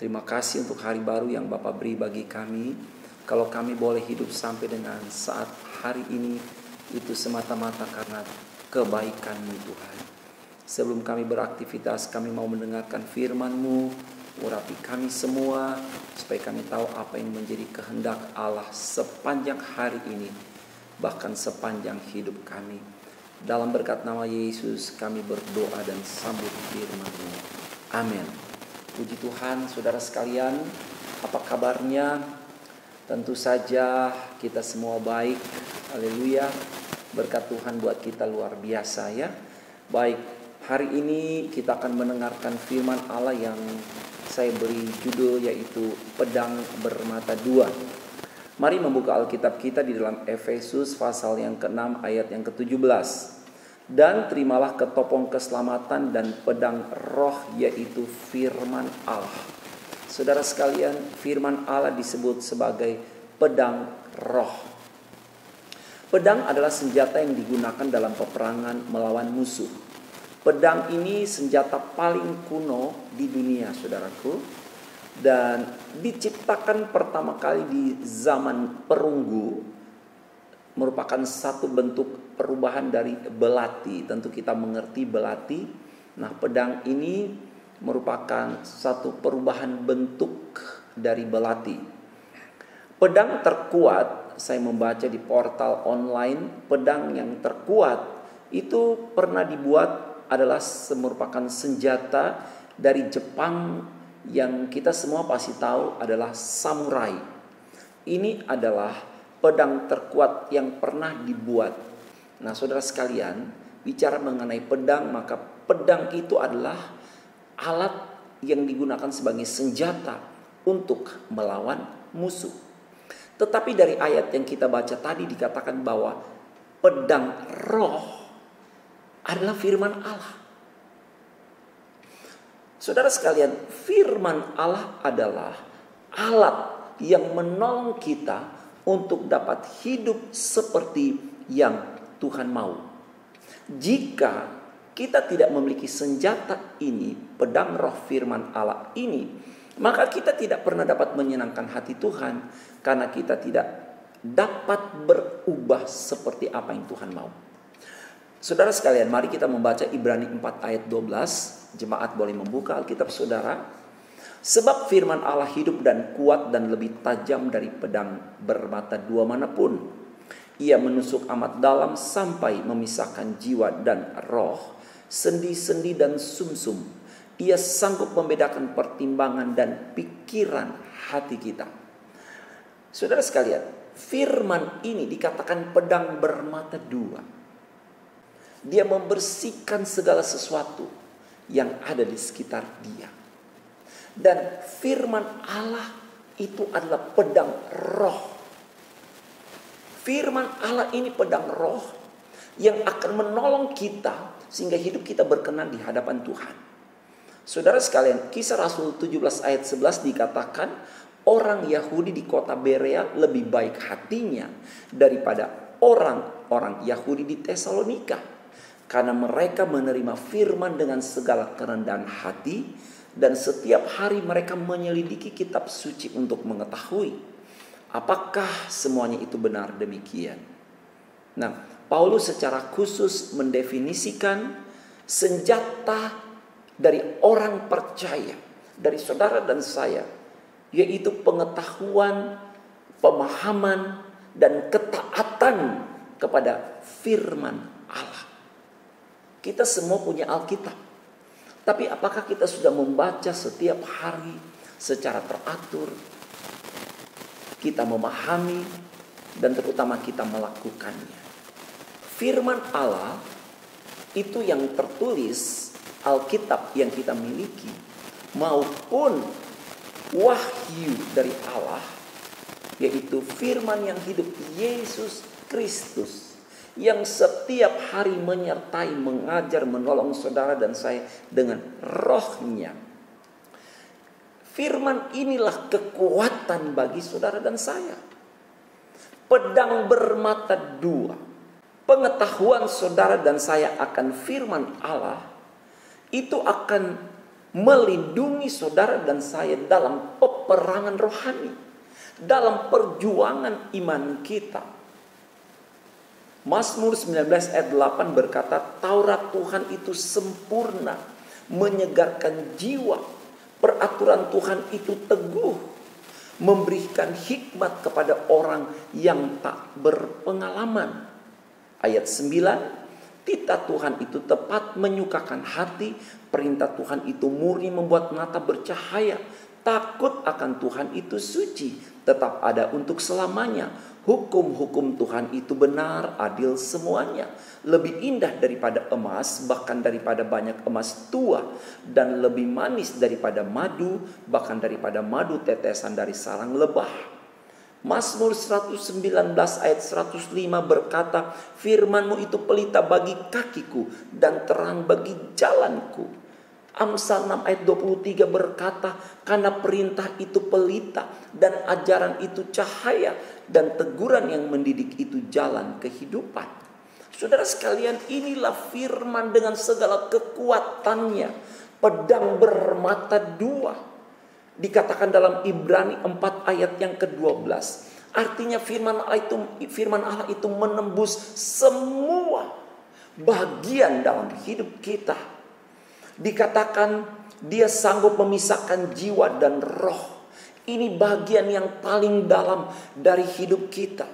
Terima kasih untuk hari baru yang Bapak beri bagi kami. Kalau kami boleh hidup sampai dengan saat hari ini, itu semata-mata karena kebaikan-Mu Tuhan. Sebelum kami beraktivitas, kami mau mendengarkan firman-Mu. Urapi kami semua, supaya kami tahu apa yang menjadi kehendak Allah sepanjang hari ini, bahkan sepanjang hidup kami. Dalam berkat nama Yesus kami berdoa dan sambut firman-Mu. Amin. Puji Tuhan, saudara sekalian, apa kabarnya? Tentu saja kita semua baik. Haleluya. Berkat Tuhan buat kita luar biasa ya. Baik, hari ini kita akan mendengarkan firman Allah yang saya beri judul yaitu Pedang Bermata Dua. Mari membuka Alkitab kita di dalam Efesus pasal yang ke-6 ayat yang ke-17. Dan terimalah ketopong keselamatan dan pedang roh yaitu firman Allah. Saudara sekalian, firman Allah disebut sebagai pedang roh. Pedang adalah senjata yang digunakan dalam peperangan melawan musuh. Pedang ini senjata paling kuno di dunia, saudaraku. Dan diciptakan pertama kali di zaman perunggu. Merupakan satu bentuk perubahan dari belati. Tentu kita mengerti belati. Nah, pedang ini merupakan satu perubahan bentuk dari belati. Pedang terkuat, saya membaca di portal online, pedang yang terkuat itu pernah dibuat adalah merupakan senjata dari Jepang yang kita semua pasti tahu adalah samurai. Ini adalah pedang terkuat yang pernah dibuat. Nah, saudara sekalian, bicara mengenai pedang, maka pedang itu adalah alat yang digunakan sebagai senjata untuk melawan musuh. Tetapi dari ayat yang kita baca tadi dikatakan bahwa pedang roh adalah firman Allah. Saudara sekalian, firman Allah adalah alat yang menolong kita untuk dapat hidup seperti yang Tuhan mau. Jika kita tidak memiliki senjata ini, pedang roh firman Allah ini, maka kita tidak pernah dapat menyenangkan hati Tuhan, karena kita tidak dapat berubah seperti apa yang Tuhan mau. Saudara sekalian, mari kita membaca Ibrani 4 ayat 12. Jemaat boleh membuka Alkitab saudara. Sebab firman Allah hidup dan kuat dan lebih tajam dari pedang bermata dua manapun. Ia menusuk amat dalam sampai memisahkan jiwa dan roh, sendi-sendi dan sumsum. Ia sanggup membedakan pertimbangan dan pikiran hati kita. Saudara sekalian, firman ini dikatakan pedang bermata dua. Dia membersihkan segala sesuatu yang ada di sekitar dia. Dan firman Allah itu adalah pedang roh. Firman Allah ini pedang roh yang akan menolong kita sehingga hidup kita berkenan di hadapan Tuhan. Saudara sekalian, Kisah Rasul 17 ayat 11 dikatakan orang Yahudi di kota Berea lebih baik hatinya daripada orang-orang Yahudi di Tesalonika, karena mereka menerima firman dengan segala kerendahan hati. Dan setiap hari mereka menyelidiki kitab suci untuk mengetahui apakah semuanya itu benar demikian. Nah, Paulus secara khusus mendefinisikan senjata dari orang percaya, dari saudara dan saya, yaitu pengetahuan, pemahaman, dan ketaatan kepada firman Allah. Kita semua punya Alkitab. Tapi apakah kita sudah membaca setiap hari secara teratur? Kita memahami dan terutama kita melakukannya. Firman Allah itu yang tertulis, Alkitab yang kita miliki, maupun wahyu dari Allah, yaitu firman yang hidup Yesus Kristus, yang setiap hari menyertai, mengajar, menolong saudara dan saya dengan rohnya. Firman inilah kekuatan bagi saudara dan saya. Pedang bermata dua. Pengetahuan saudara dan saya akan firman Allah itu akan melindungi saudara dan saya dalam peperangan rohani, dalam perjuangan iman kita. Mazmur 19 ayat 8 berkata, Taurat Tuhan itu sempurna, menyegarkan jiwa. Peraturan Tuhan itu teguh, memberikan hikmat kepada orang yang tak berpengalaman. Ayat 9, titah Tuhan itu tepat menyukakan hati, perintah Tuhan itu murni membuat mata bercahaya. Takut akan Tuhan itu suci, tetap ada untuk selamanya. Hukum-hukum Tuhan itu benar, adil semuanya. Lebih indah daripada emas, bahkan daripada banyak emas tua. Dan lebih manis daripada madu, bahkan daripada madu tetesan dari sarang lebah. Mazmur 119 ayat 105 berkata, firman-Mu itu pelita bagi kakiku dan terang bagi jalanku. Amsal 6 ayat 23 berkata, karena perintah itu pelita dan ajaran itu cahaya dan teguran yang mendidik itu jalan kehidupan. Saudara sekalian, inilah firman dengan segala kekuatannya, pedang bermata dua. Dikatakan dalam Ibrani 4 ayat yang ke-12. Artinya firman Allah itu menembus semua bagian dalam hidup kita. Dikatakan dia sanggup memisahkan jiwa dan roh. Ini bagian yang paling dalam dari hidup kita.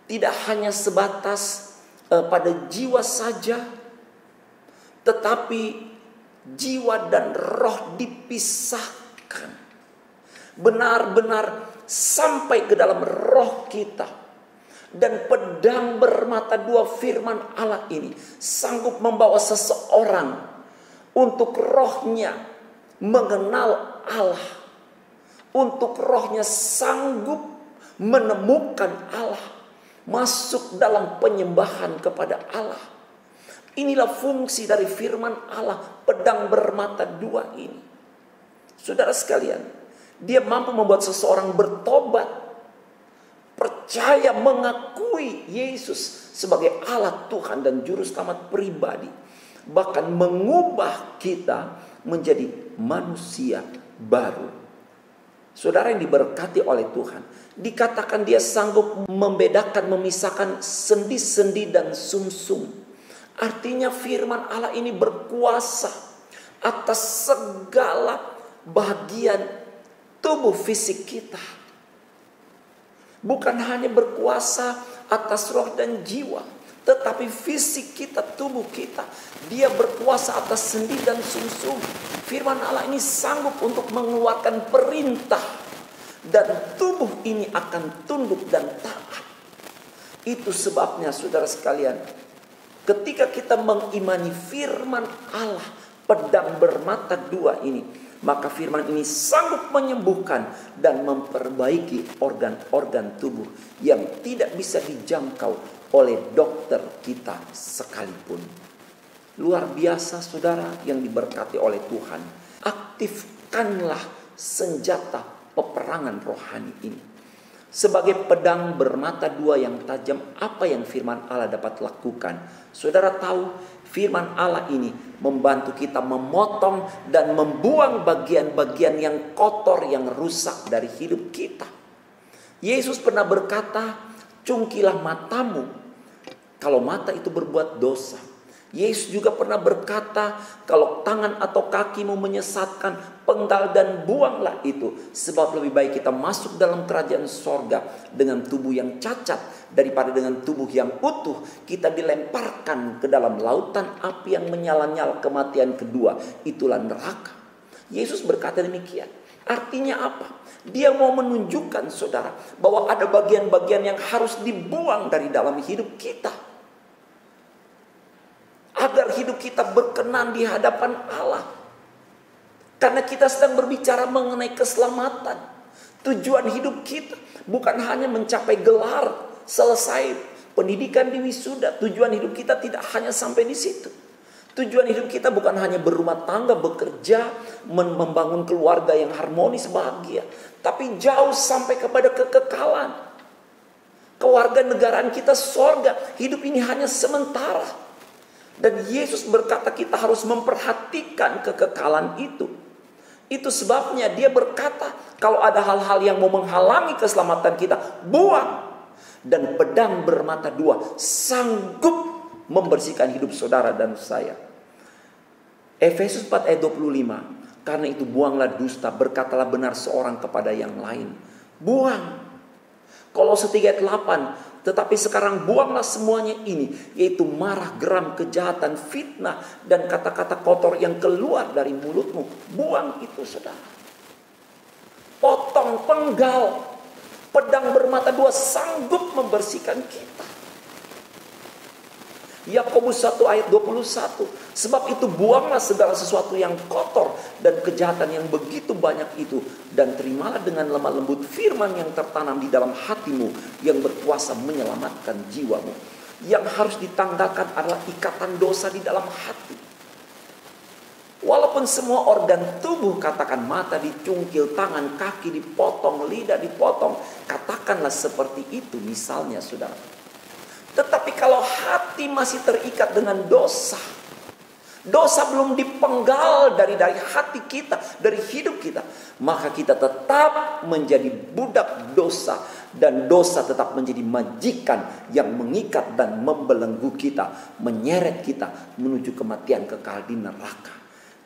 Tidak hanya sebatas pada jiwa saja, tetapi jiwa dan roh dipisahkan. Benar-benar sampai ke dalam roh kita. Dan pedang bermata dua firman Allah ini sanggup membawa seseorang untuk rohnya mengenal Allah, untuk rohnya sanggup menemukan Allah, masuk dalam penyembahan kepada Allah. Inilah fungsi dari firman Allah, pedang bermata dua ini. Saudara sekalian, dia mampu membuat seseorang bertobat, percaya, mengakui Yesus sebagai Allah Tuhan dan Juru Selamat pribadi. Bahkan mengubah kita menjadi manusia baru. Saudara yang diberkati oleh Tuhan, dikatakan dia sanggup membedakan, memisahkan sendi-sendi dan sumsum. Artinya firman Allah ini berkuasa atas segala bagian tubuh fisik kita. Bukan hanya berkuasa atas roh dan jiwa, tetapi fisik kita, tubuh kita, dia berkuasa atas sendi dan sumsum. Firman Allah ini sanggup untuk mengeluarkan perintah, dan tubuh ini akan tunduk dan taat. Itu sebabnya saudara sekalian, ketika kita mengimani firman Allah, pedang bermata dua ini, maka firman ini sanggup menyembuhkan dan memperbaiki organ-organ tubuh yang tidak bisa dijangkau oleh dokter kita sekalipun. Luar biasa saudara yang diberkati oleh Tuhan. Aktifkanlah senjata peperangan rohani ini. Sebagai pedang bermata dua yang tajam, apa yang firman Allah dapat lakukan? Saudara tahu, firman Allah ini membantu kita memotong dan membuang bagian-bagian yang kotor, yang rusak dari hidup kita. Yesus pernah berkata, cungkilah matamu kalau mata itu berbuat dosa. Yesus juga pernah berkata, kalau tangan atau kakimu menyesatkan, penggal dan buanglah itu. Sebab lebih baik kita masuk dalam kerajaan sorga dengan tubuh yang cacat daripada dengan tubuh yang utuh kita dilemparkan ke dalam lautan api yang menyala-nyala, kematian kedua. Itulah neraka. Yesus berkata demikian. Artinya apa? Dia mau menunjukkan saudara bahwa ada bagian-bagian yang harus dibuang dari dalam hidup kita, agar hidup kita berkenan di hadapan Allah. Karena kita sedang berbicara mengenai keselamatan. Tujuan hidup kita bukan hanya mencapai gelar, selesai pendidikan di wisuda. Tujuan hidup kita tidak hanya sampai di situ. Tujuan hidup kita bukan hanya berumah tangga, bekerja, membangun keluarga yang harmonis, bahagia. Tapi jauh sampai kepada kekekalan. Kewarganegaraan kita sorga. Hidup ini hanya sementara. Dan Yesus berkata kita harus memperhatikan kekekalan itu. Itu sebabnya dia berkata, kalau ada hal-hal yang mau menghalangi keselamatan kita, buang. Dan pedang bermata dua sanggup membersihkan hidup saudara dan saya. Efesus 4 ayat 25. Karena itu buanglah dusta, berkatalah benar seorang kepada yang lain. Buang. Kolose 3 ayat 8. Tetapi sekarang buanglah semuanya ini, yaitu marah, geram, kejahatan, fitnah, dan kata-kata kotor yang keluar dari mulutmu. Buang itu, saudara. Potong, penggal. Pedang bermata dua sanggup membersihkan kita. Yakobus 1 ayat 21. Sebab itu buanglah segala sesuatu yang kotor dan kejahatan yang begitu banyak itu, dan terimalah dengan lemah lembut firman yang tertanam di dalam hatimu, yang berkuasa menyelamatkan jiwamu. Yang harus ditanggalkan adalah ikatan dosa di dalam hati. Walaupun semua organ tubuh, katakan mata dicungkil, tangan, kaki dipotong, lidah dipotong, katakanlah seperti itu misalnya, saudara. Tetapi kalau hati masih terikat dengan dosa, dosa belum dipenggal dari hati kita, dari hidup kita, maka kita tetap menjadi budak dosa, dan dosa tetap menjadi majikan yang mengikat dan membelenggu kita, menyeret kita menuju kematian kekal di neraka.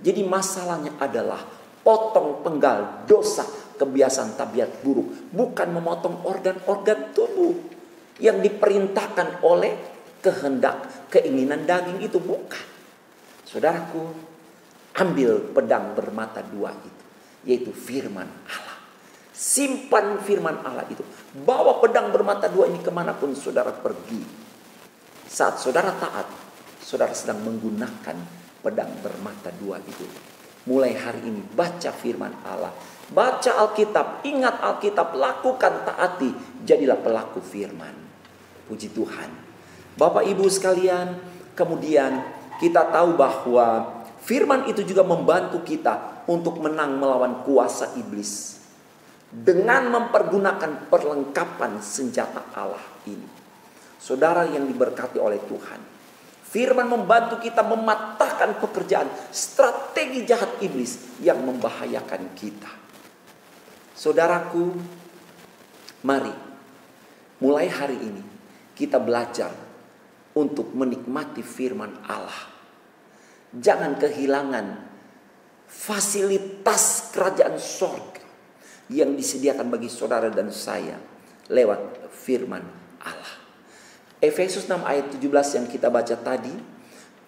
Jadi masalahnya adalah potong penggal dosa, kebiasaan tabiat buruk, bukan memotong organ-organ tubuh yang diperintahkan oleh kehendak, keinginan daging itu, bukan. Saudaraku, ambil pedang bermata dua itu, yaitu firman Allah. Simpan firman Allah itu. Bawa pedang bermata dua ini kemanapun saudara pergi. Saat saudara taat, saudara sedang menggunakan pedang bermata dua itu. Mulai hari ini baca firman Allah, baca Alkitab, ingat Alkitab, lakukan, taati, jadilah pelaku firman. Puji Tuhan. Bapak Ibu sekalian, kemudian kita tahu bahwa firman itu juga membantu kita untuk menang melawan kuasa iblis dengan mempergunakan perlengkapan senjata Allah ini. Saudara yang diberkati oleh Tuhan, firman membantu kita mematahkan pekerjaan, strategi jahat iblis yang membahayakan kita. Saudaraku, mari mulai hari ini kita belajar untuk menikmati firman Allah. Jangan kehilangan fasilitas kerajaan sorga yang disediakan bagi saudara dan saya lewat firman Allah. Efesus 6 ayat 17 yang kita baca tadi,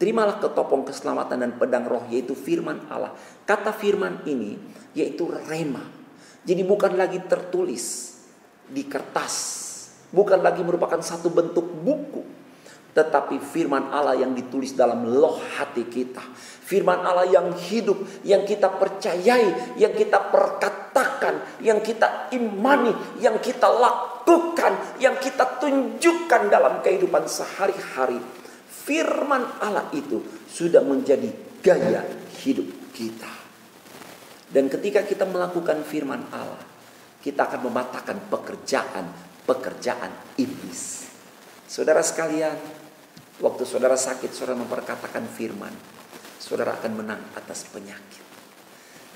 terimalah ketopong keselamatan dan pedang roh, yaitu firman Allah. Kata firman ini yaitu rema. Jadi bukan lagi tertulis di kertas, bukan lagi merupakan satu bentuk buku, tetapi firman Allah yang ditulis dalam loh hati kita. Firman Allah yang hidup, yang kita percayai, yang kita perkatakan, yang kita imani, yang kita lakukan, yang kita tunjukkan dalam kehidupan sehari-hari. Firman Allah itu sudah menjadi gaya hidup kita. Dan ketika kita melakukan firman Allah, kita akan mematahkan pekerjaan iblis. Saudara sekalian, waktu saudara sakit, saudara memperkatakan firman, saudara akan menang atas penyakit.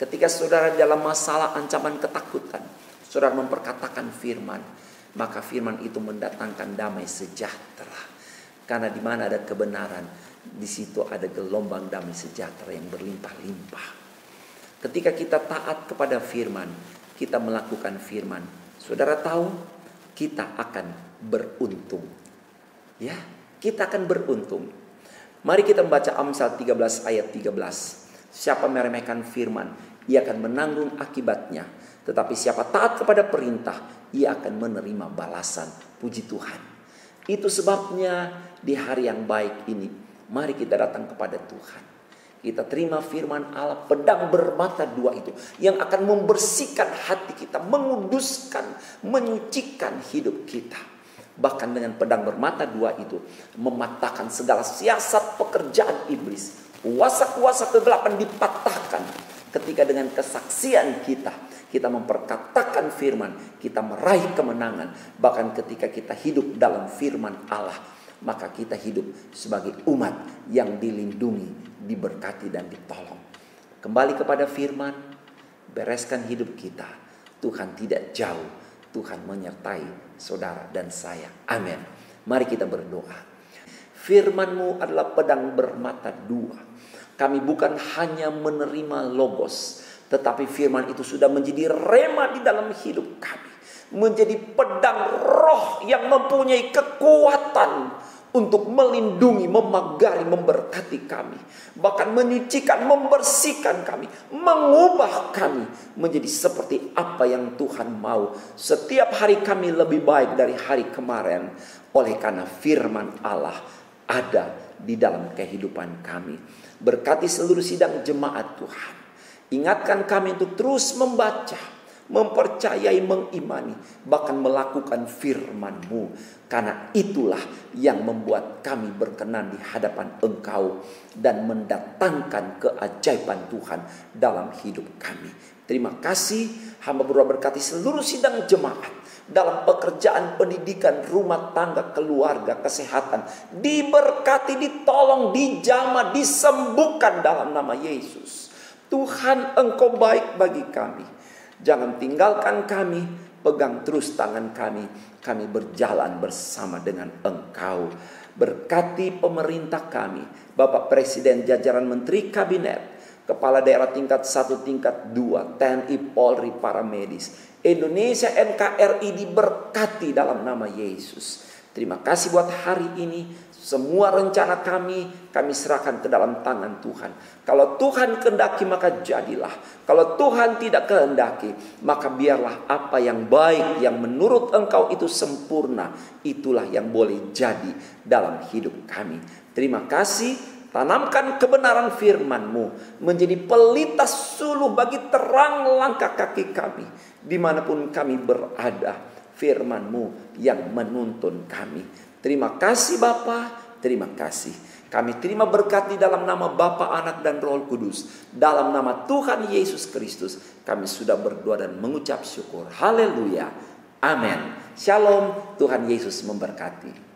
Ketika saudara dalam masalah ancaman ketakutan, saudara memperkatakan firman, maka firman itu mendatangkan damai sejahtera. Karena di mana ada kebenaran, di situ ada gelombang damai sejahtera yang berlimpah-limpah. Ketika kita taat kepada firman, kita melakukan firman, saudara tahu, kita akan beruntung. Ya, kita akan beruntung. Mari kita membaca Amsal 13 ayat 13. Siapa meremehkan firman, ia akan menanggung akibatnya. Tetapi siapa taat kepada perintah, ia akan menerima balasan. Puji Tuhan. Itu sebabnya di hari yang baik ini, mari kita datang kepada Tuhan. Kita terima firman Allah, pedang bermata dua itu, yang akan membersihkan hati kita, menguduskan, menyucikan hidup kita. Bahkan dengan pedang bermata dua itu, mematahkan segala siasat pekerjaan iblis. Kuasa-kuasa kegelapan dipatahkan. Ketika dengan kesaksian kita memperkatakan firman, kita meraih kemenangan. Bahkan ketika kita hidup dalam firman Allah, maka kita hidup sebagai umat yang dilindungi, diberkati dan ditolong. Kembali kepada firman, bereskan hidup kita. Tuhan tidak jauh, Tuhan menyertai saudara dan saya. Amin. Mari kita berdoa. Firman-Mu adalah pedang bermata dua. Kami bukan hanya menerima logos, tetapi firman itu sudah menjadi rema di dalam hidup kami. Menjadi pedang roh yang mempunyai kekuatan untuk melindungi, memagari, memberkati kami. Bahkan menyucikan, membersihkan kami. Mengubah kami menjadi seperti apa yang Tuhan mau. Setiap hari kami lebih baik dari hari kemarin. Oleh karena firman Allah ada di dalam kehidupan kami. Berkati seluruh sidang jemaat Tuhan. Ingatkan kami untuk terus membaca, mempercayai, mengimani, bahkan melakukan firman-Mu. Karena itulah yang membuat kami berkenan di hadapan Engkau dan mendatangkan keajaiban Tuhan dalam hidup kami. Terima kasih, hamba berdoa berkati seluruh sidang jemaat dalam pekerjaan, pendidikan, rumah tangga, keluarga, kesehatan. Diberkati, ditolong, dijamah, disembuhkan dalam nama Yesus. Tuhan, Engkau baik bagi kami. Jangan tinggalkan kami, pegang terus tangan kami. Kami berjalan bersama dengan Engkau. Berkati pemerintah kami, Bapak Presiden, jajaran Menteri Kabinet, Kepala Daerah tingkat 1, tingkat 2, TNI, Polri, para medis. Indonesia NKRI diberkati dalam nama Yesus. Terima kasih buat hari ini. Semua rencana kami serahkan ke dalam tangan Tuhan. Kalau Tuhan kehendaki maka jadilah. Kalau Tuhan tidak kehendaki maka biarlah apa yang baik, yang menurut Engkau itu sempurna, itulah yang boleh jadi dalam hidup kami. Terima kasih. Tanamkan kebenaran firman-Mu menjadi pelita suluh bagi terang langkah kaki kami. Dimanapun kami berada, firman-Mu yang menuntun kami. Terima kasih Bapa, terima kasih. Kami terima berkat di dalam nama Bapa, Anak dan Roh Kudus. Dalam nama Tuhan Yesus Kristus kami sudah berdoa dan mengucap syukur. Haleluya. Amin. Shalom. Tuhan Yesus memberkati.